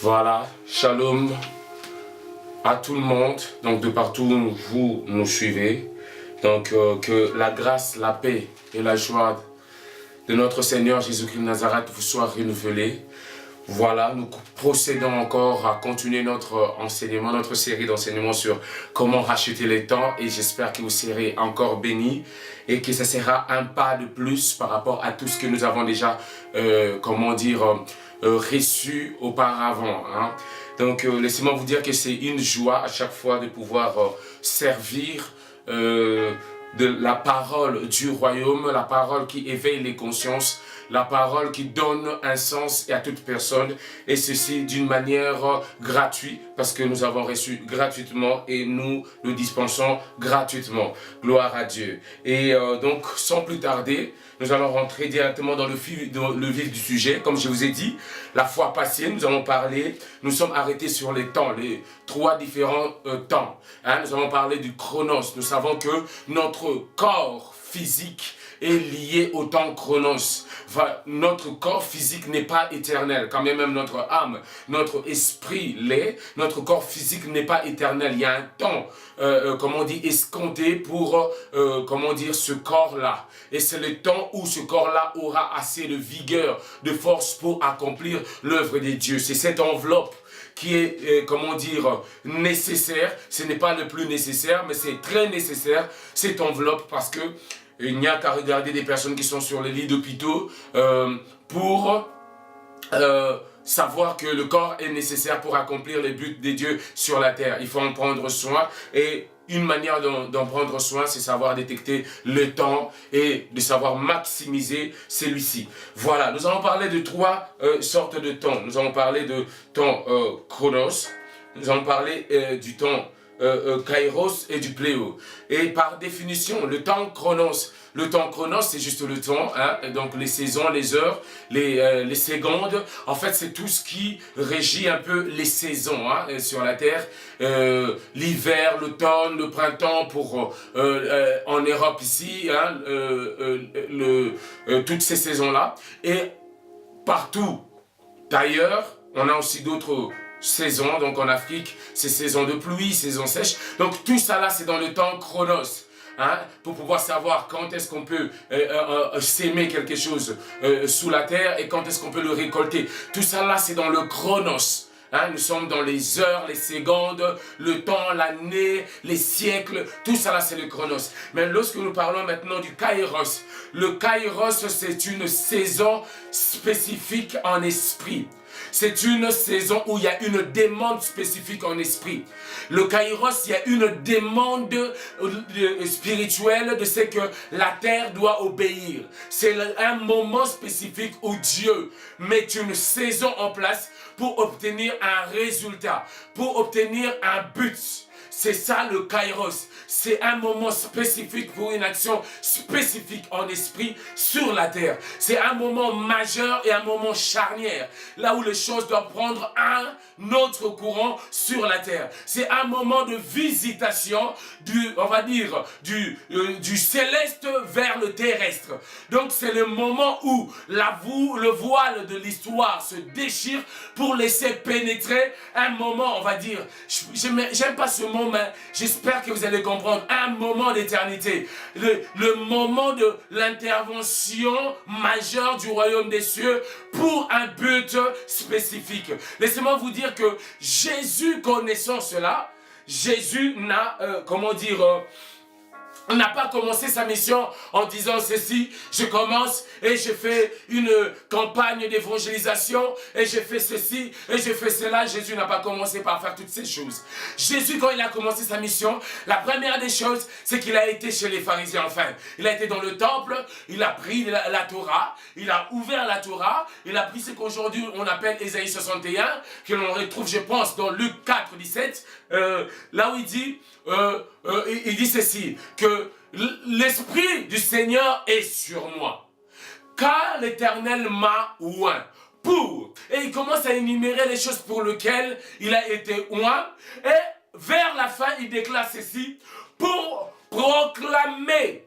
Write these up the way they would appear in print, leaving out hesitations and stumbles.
Voilà, shalom à tout le monde, donc de partout où vous nous suivez. Donc que la grâce, la paix et la joie de notre Seigneur Jésus-Christ de Nazareth vous soient renouvelées. Voilà, nous procédons encore à continuer notre enseignement, notre série d'enseignements sur comment racheter les temps, et j'espère que vous serez encore bénis et que ça sera un pas de plus par rapport à tout ce que nous avons déjà, reçu auparavant. Hein. Donc laissez-moi vous dire que c'est une joie à chaque fois de pouvoir servir de la parole du royaume, la parole qui éveille les consciences, la parole qui donne un sens à toute personne, et ceci d'une manière gratuite, parce que nous avons reçu gratuitement et nous le dispensons gratuitement. Gloire à Dieu. Et donc, sans plus tarder, nous allons rentrer directement dans le vif du sujet. Comme je vous ai dit, la fois passée, nous sommes arrêtés sur les temps, les trois différents temps. Hein, nous avons parlé du chronos. Nous savons que notre corps physique est lié au temps chronos. Enfin, notre corps physique n'est pas éternel, quand même notre âme, notre esprit l'est. Notre corps physique n'est pas éternel. Il y a un temps, escompté pour, ce corps-là. Et c'est le temps où ce corps-là aura assez de vigueur, de force pour accomplir l'œuvre de Dieu. C'est cette enveloppe qui est, nécessaire. Ce n'est pas le plus nécessaire, mais c'est très nécessaire, cette enveloppe, parce que il n'y a qu'à regarder des personnes qui sont sur les lits d'hôpitaux pour savoir que le corps est nécessaire pour accomplir les buts de Dieu sur la terre. Il faut en prendre soin, et une manière d'en prendre soin, c'est savoir détecter le temps et de savoir maximiser celui-ci. Voilà, nous allons parler de trois sortes de temps. Nous allons parler de temps chronos, nous allons parler du temps kairos et du pléo. Et par définition, le temps chronos, c'est juste le temps, hein, donc les saisons, les heures, les secondes. En fait, c'est tout ce qui régit un peu les saisons hein, sur la terre. L'hiver, l'automne, le printemps pour en Europe ici, hein, toutes ces saisons-là. Et partout d'ailleurs, on a aussi d'autres saisons. Donc en Afrique, c'est saison de pluie, saison sèche. Donc tout ça là, c'est dans le temps chronos. Hein, pour pouvoir savoir quand est-ce qu'on peut s'aimer quelque chose sous la terre et quand est-ce qu'on peut le récolter. Tout ça là, c'est dans le chronos. Hein, nous sommes dans les heures, les secondes, le temps, l'année, les siècles, tout ça là c'est le chronos. Mais lorsque nous parlons maintenant du kairos, le kairos c'est une saison spécifique en esprit. C'est une saison où il y a une demande spécifique en esprit. Le kairos, il y a une demande spirituelle de ce que la terre doit obéir. C'est un moment spécifique où Dieu met une saison en place pour obtenir un résultat, pour obtenir un but. C'est ça le kairos. C'est un moment spécifique pour une action spécifique en esprit sur la terre. C'est un moment majeur et un moment charnière, là où les choses doivent prendre un autre courant sur la terre. C'est un moment de visitation du céleste vers le terrestre. Donc c'est le moment où le voile de l'histoire se déchire pour laisser pénétrer un moment, on va dire, j'aime pas ce mot, mais j'espère que vous allez comprendre, un moment d'éternité, le moment de l'intervention majeure du royaume des cieux pour un but spécifique. Laissez-moi vous dire que Jésus, connaissant cela, Jésus n'a, on n'a pas commencé sa mission en disant ceci, je commence et je fais une campagne d'évangélisation et je fais ceci et je fais cela. Jésus n'a pas commencé par faire toutes ces choses. Jésus, quand il a commencé sa mission, la première des choses, c'est qu'il a été chez les pharisiens. Enfin, il a été dans le temple, il a pris la Torah, il a ouvert la Torah, il a pris ce qu'aujourd'hui on appelle Ésaïe 61, que l'on retrouve, je pense, dans Luc 4, 17, là où il dit ceci, que l'Esprit du Seigneur est sur moi, car l'Éternel m'a oint pour. Et il commence à énumérer les choses pour lesquelles il a été oint. Et vers la fin, il déclare ceci, pour proclamer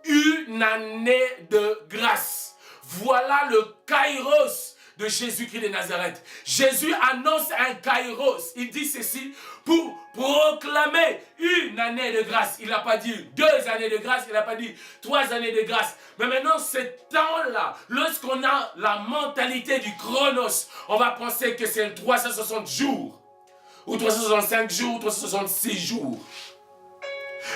une année de grâce. Voilà le kairos de Jésus-Christ de Nazareth. Jésus annonce un kairos. Il dit ceci pour proclamer une année de grâce. Il n'a pas dit 2 années de grâce, il n'a pas dit 3 années de grâce. Mais maintenant, ce temps-là, lorsqu'on a la mentalité du chronos, on va penser que c'est 360 jours, ou 365 jours, ou 366 jours.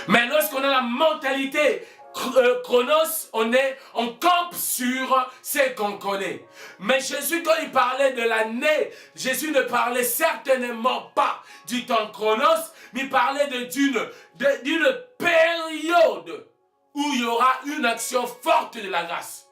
Mais lorsqu'on a la mentalité chronos, on campe sur ce qu'on connaît. Mais Jésus, quand il parlait de l'année, Jésus ne parlait certainement pas du temps chronos, mais il parlait d'une période où il y aura une action forte de la grâce.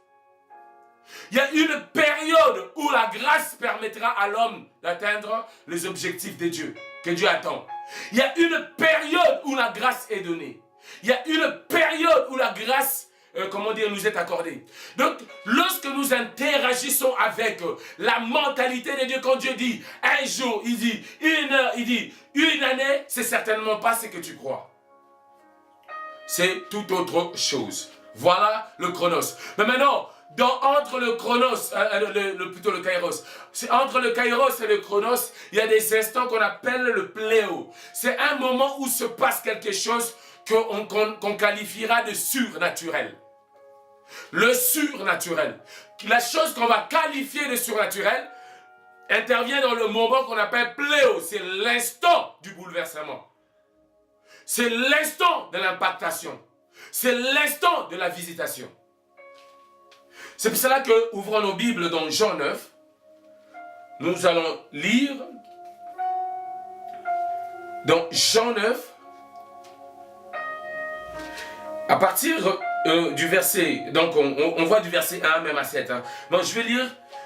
Il y a une période où la grâce permettra à l'homme d'atteindre les objectifs de Dieu, que Dieu attend. Il y a une période où la grâce est donnée. Il y a une période où la grâce, nous est accordée. Donc, lorsque nous interagissons avec la mentalité de Dieu, quand Dieu dit un jour, il dit une heure, il dit une année, c'est certainement pas ce que tu crois. C'est tout autre chose. Voilà le chronos. Mais maintenant, entre le chronos, plutôt le kairos, entre le kairos et le chronos, il y a des instants qu'on appelle le pléo. C'est un moment où se passe quelque chose qu'on qualifiera de surnaturel. Le surnaturel. La chose qu'on va qualifier de surnaturel intervient dans le moment qu'on appelle pléo. C'est l'instant du bouleversement. C'est l'instant de l'impactation. C'est l'instant de la visitation. C'est pour cela que, ouvrons nos Bibles dans Jean 9, nous allons lire dans Jean 9, à partir du verset, donc on voit du verset 1 même à 7. Hein. Donc je vais lire,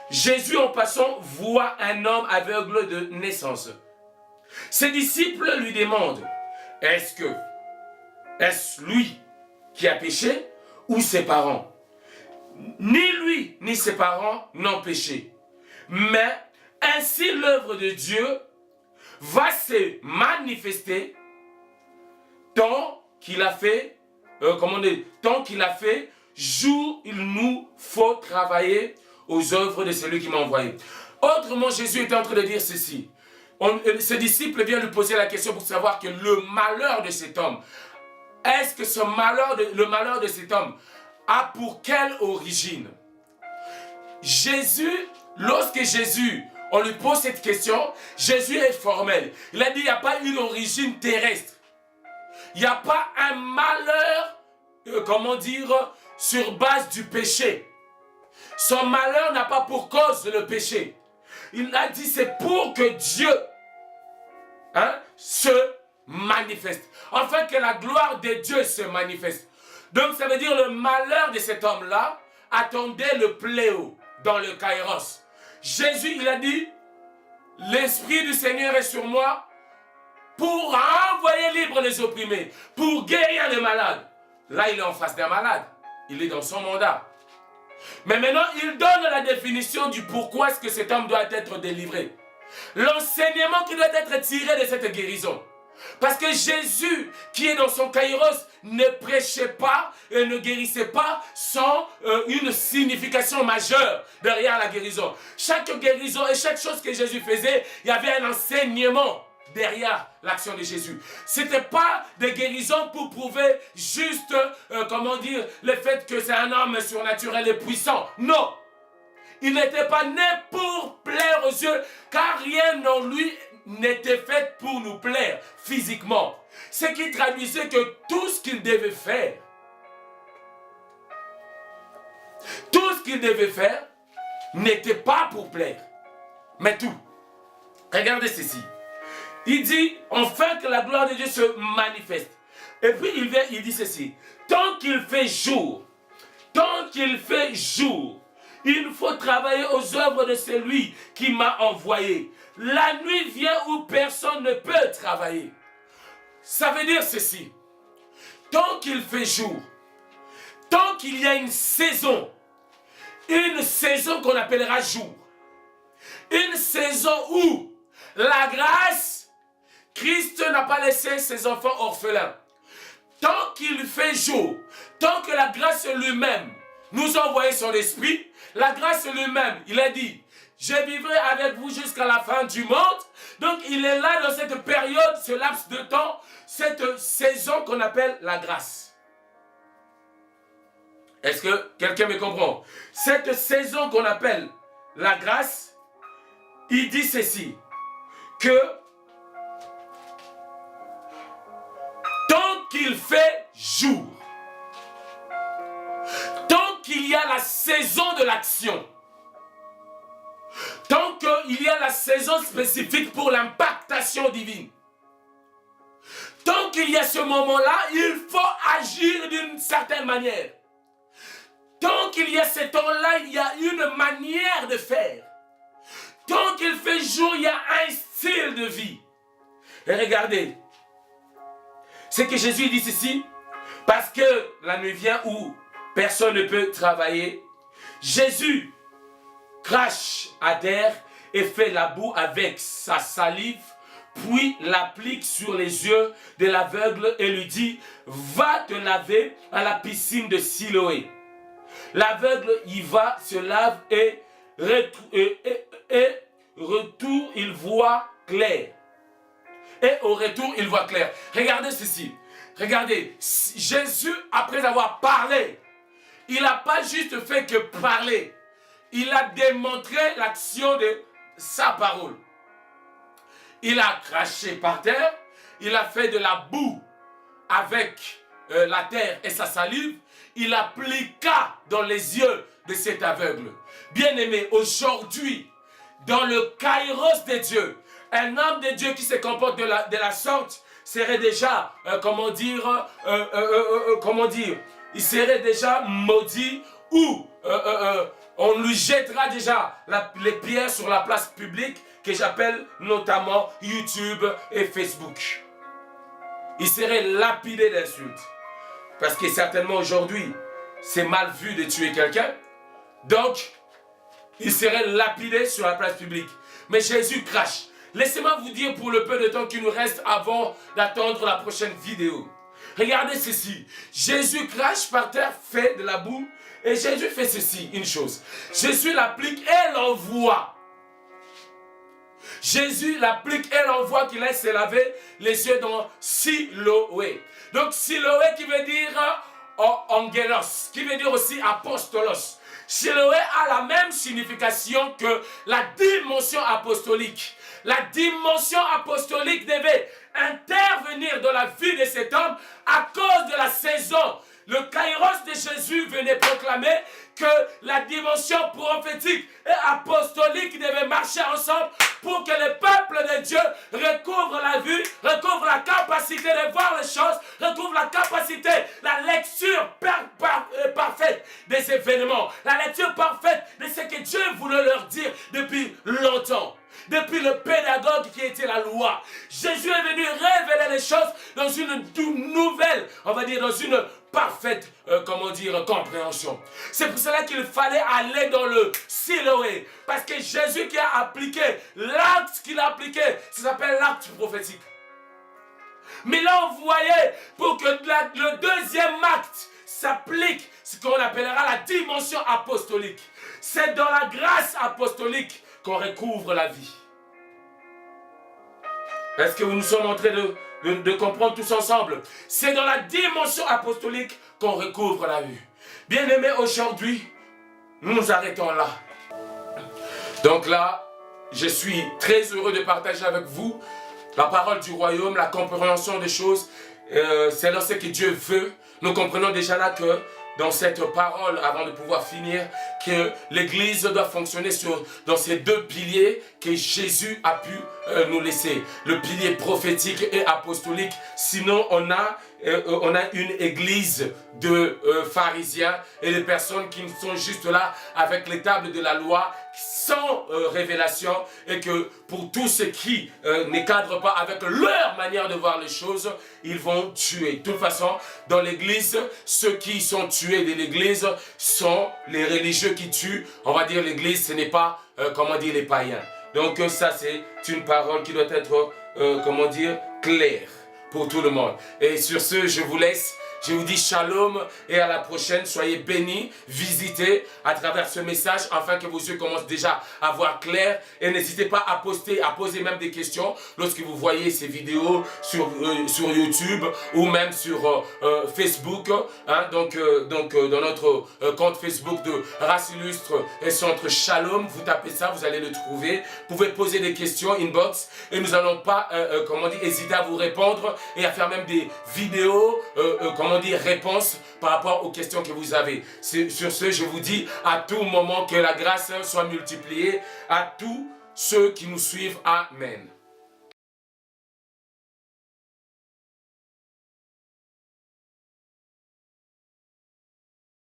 Jésus en passant voit un homme aveugle de naissance. Ses disciples lui demandent, est-ce lui qui a péché ou ses parents? Ni lui ni ses parents n'ont péché. Mais ainsi l'œuvre de Dieu va se manifester tant qu'il a fait, jour il nous faut travailler aux œuvres de celui qui m'a envoyé. Autrement, Jésus est en train de dire ceci. Ses disciples viennent lui poser la question pour savoir que le malheur de cet homme, est-ce que le malheur de cet homme a pour quelle origine? Lorsque on lui pose cette question, Jésus est formel. Il a dit, il n'y a pas une origine terrestre. Il n'y a pas un malheur, sur base du péché. Son malheur n'a pas pour cause le péché. Il a dit, c'est pour que Dieu se manifeste. Afin que la gloire de Dieu se manifeste. Donc ça veut dire le malheur de cet homme-là attendait le pléo dans le kairos. Jésus, il a dit, l'Esprit du Seigneur est sur moi pour envoyer libre les opprimés, pour guérir les malades. Là, il est en face d'un malade. Il est dans son mandat. Mais maintenant, il donne la définition du pourquoi est-ce que cet homme doit être délivré. L'enseignement qui doit être tiré de cette guérison. Parce que Jésus, qui est dans son kairos, ne prêchait pas et ne guérissait pas sans une signification majeure derrière la guérison. Chaque guérison et chaque chose que Jésus faisait, il y avait un enseignement derrière l'action de Jésus. Ce n'était pas des guérisons pour prouver juste, le fait que c'est un homme surnaturel et puissant. Non! Il n'était pas né pour plaire aux yeux, car rien en lui n'était fait pour nous plaire physiquement. Ce qui traduisait que tout ce qu'il devait faire, n'était pas pour plaire, mais tout. Regardez ceci. Il dit, enfin que la gloire de Dieu se manifeste. Et puis il dit ceci. Tant qu'il fait jour, il faut travailler aux œuvres de celui qui m'a envoyé. La nuit vient où personne ne peut travailler. Ça veut dire ceci. Tant qu'il fait jour, tant qu'il y a une saison qu'on appellera jour, une saison où la grâce, Christ n'a pas laissé ses enfants orphelins. Tant qu'il fait jour, tant que la grâce lui-même nous a envoyé son esprit, la grâce lui-même, il a dit, je vivrai avec vous jusqu'à la fin du monde. Donc il est là dans cette période, ce laps de temps, cette saison qu'on appelle la grâce. Est-ce que quelqu'un me comprend? Cette saison qu'on appelle la grâce, il dit ceci, que tant qu'il fait jour, tant qu'il y a la saison de l'action, tant qu'il y a la saison spécifique pour l'impactation divine, tant qu'il y a ce moment-là, il faut agir d'une certaine manière. Tant qu'il y a ce temps-là, il y a une manière de faire. Tant qu'il fait jour, il y a un style de vie. Et regardez, ce que Jésus dit ici, parce que la nuit vient où personne ne peut travailler, Jésus crache à terre et fait la boue avec sa salive, puis l'applique sur les yeux de l'aveugle et lui dit, va te laver à la piscine de Siloé. L'aveugle y va, se lave et retour, il voit clair. Et au retour, il voit clair. Regardez ceci. Regardez, Jésus, après avoir parlé, il n'a pas juste fait que parler. Il a démontré l'action de sa parole. Il a craché par terre. Il a fait de la boue avec la terre et sa salive. Il appliqua dans les yeux de cet aveugle. Bien-aimé, aujourd'hui, dans le kairos de Dieu, un homme de Dieu qui se comporte de la sorte serait déjà, il serait déjà maudit ou on lui jettera déjà les pierres sur la place publique que j'appelle notamment YouTube et Facebook. Il serait lapidé d'insultes. Parce que certainement aujourd'hui, c'est mal vu de tuer quelqu'un. Donc, il serait lapidé sur la place publique. Mais Jésus crache. Laissez-moi vous dire pour le peu de temps qui nous reste avant d'attendre la prochaine vidéo. Regardez ceci. Jésus crache par terre, fait de la boue. Et Jésus fait ceci, une chose. Jésus l'applique et l'envoie. Jésus l'applique et l'envoie qu'il laisse se laver les yeux dans Siloé. Donc Siloé qui veut dire angelos, qui veut dire aussi apostolos. Siloé a la même signification que la dimension apostolique. La dimension apostolique devait intervenir dans la vie de cet homme à cause de la saison. Le kairos de Jésus venait proclamer que la dimension prophétique et apostolique devait marcher ensemble pour que le peuple de Dieu recouvre la vue, recouvre la capacité de voir les choses, recouvre la capacité, la lecture parfaite des événements, la lecture parfaite de ce que Dieu voulait leur dire depuis longtemps. Depuis le pédagogue qui était la loi. Jésus est venu révéler les choses dans une nouvelle, on va dire dans une parfaite, compréhension. C'est pour cela qu'il fallait aller dans le Siloé. Parce que Jésus qui a appliqué, l'acte qu'il a appliqué, ça s'appelle l'acte prophétique. Mais là, on voyait pour que le deuxième acte s'applique, ce qu'on appellera la dimension apostolique. C'est dans la grâce apostolique qu'on recouvre la vie. Est-ce que nous sommes en train de comprendre tous ensemble? C'est dans la dimension apostolique qu'on recouvre la vie. Bien-aimés, aujourd'hui, nous nous arrêtons là. Donc là, je suis très heureux de partager avec vous la parole du royaume, la compréhension des choses. C'est là ce que Dieu veut. Nous comprenons déjà là que dans cette parole, avant de pouvoir finir, que l'Église doit fonctionner dans ces deux piliers que Jésus a pu nous laisser. Le pilier prophétique et apostolique. Sinon, on a une Église de pharisiens et de personnes qui sont juste là avec les tables de la loi, sans révélation, et que pour tous ceux qui ne cadrent pas avec leur manière de voir les choses, ils vont tuer. De toute façon, dans l'Église, ceux qui sont tués de l'Église sont les religieux qui tuent. On va dire l'Église, ce n'est pas, les païens. Donc ça, c'est une parole qui doit être, claire pour tout le monde. Et sur ce, je vous laisse. Je vous dis shalom et à la prochaine. Soyez bénis, visitez à travers ce message afin que vos yeux commencent déjà à voir clair. Et n'hésitez pas à poster, à poser même des questions lorsque vous voyez ces vidéos sur YouTube ou même sur Facebook. Hein, donc, dans notre compte Facebook de Race Illustre et Centre Shalom, vous tapez ça, vous allez le trouver. Vous pouvez poser des questions inbox et nous n'allons pas hésiter à vous répondre et à faire même des vidéos réponses par rapport aux questions que vous avez. Sur ce, je vous dis à tout moment que la grâce soit multipliée à tous ceux qui nous suivent. Amen.